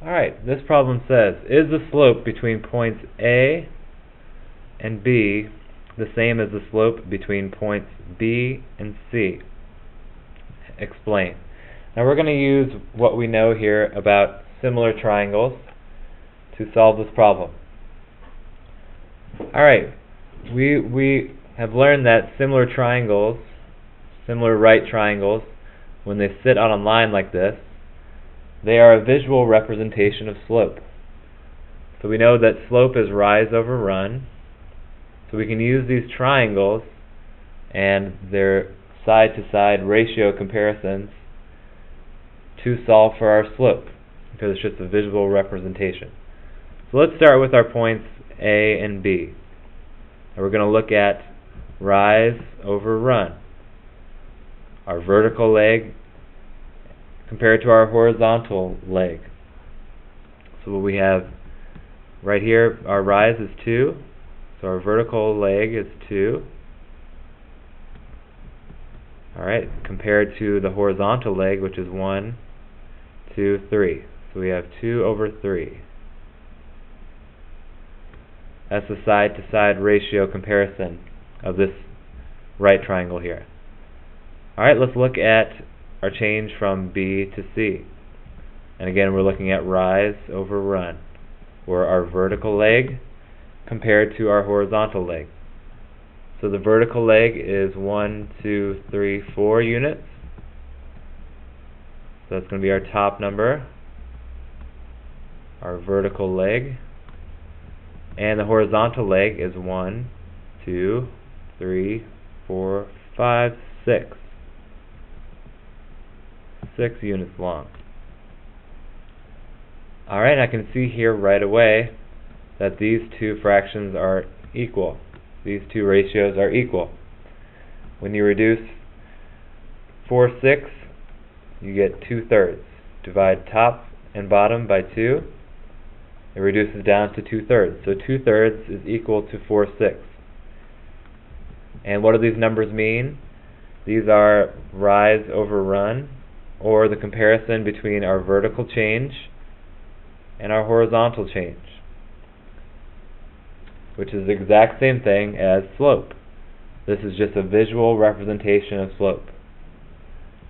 Alright, this problem says, is the slope between points A and B the same as the slope between points B and C? Explain. Now we're going to use what we know here about similar triangles to solve this problem. Alright, we have learned that similar triangles, similar right triangles, when they sit on a line like this, they are a visual representation of slope. So we know that slope is rise over run. So we can use these triangles and their side-to-side ratio comparisons to solve for our slope, because it's just a visual representation. So let's start with our points A and B. And we're going to look at rise over run, our vertical leg compared to our horizontal leg. So what we have right here, our rise is 2, so our vertical leg is 2. Alright, compared to the horizontal leg, which is 1, 2, 3. So we have 2 over 3. That's the side-to-side ratio comparison of this right triangle here. Alright, let's look at our change from B to C. And again, we're looking at rise over run, where our vertical leg compared to our horizontal leg. So the vertical leg is 1, 2, 3, 4 units. So that's going to be our top number, our vertical leg. And the horizontal leg is 1, 2, 3, 4, 5, 6. 6 units long. Alright, I can see here right away that these two fractions are equal. These two ratios are equal. When you reduce 4/6, you get 2/3. Divide top and bottom by 2, it reduces down to 2/3. So 2/3 is equal to 4/6. And what do these numbers mean? These are rise over run, or the comparison between our vertical change and our horizontal change, which is the exact same thing as slope. This is just a visual representation of slope.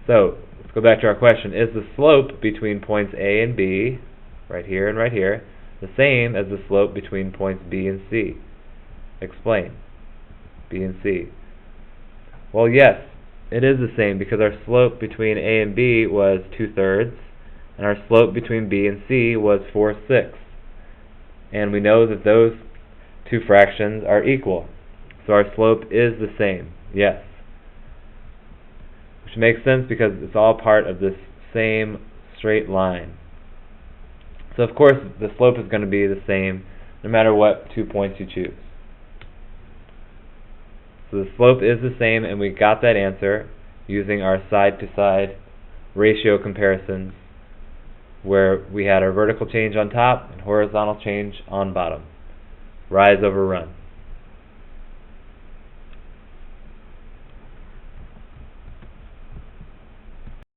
So, let's go back to our question. Is the slope between points A and B, right here and right here, the same as the slope between points B and C? Explain. B and C. Well, yes, it is the same, because our slope between A and B was 2/3, and our slope between B and C was 4/6. And we know that those two fractions are equal. So our slope is the same, yes. Which makes sense because it's all part of this same straight line. So of course the slope is going to be the same no matter what 2 points you choose. So the slope is the same, and we got that answer using our side-to-side ratio comparisons, where we had our vertical change on top and horizontal change on bottom. Rise over run.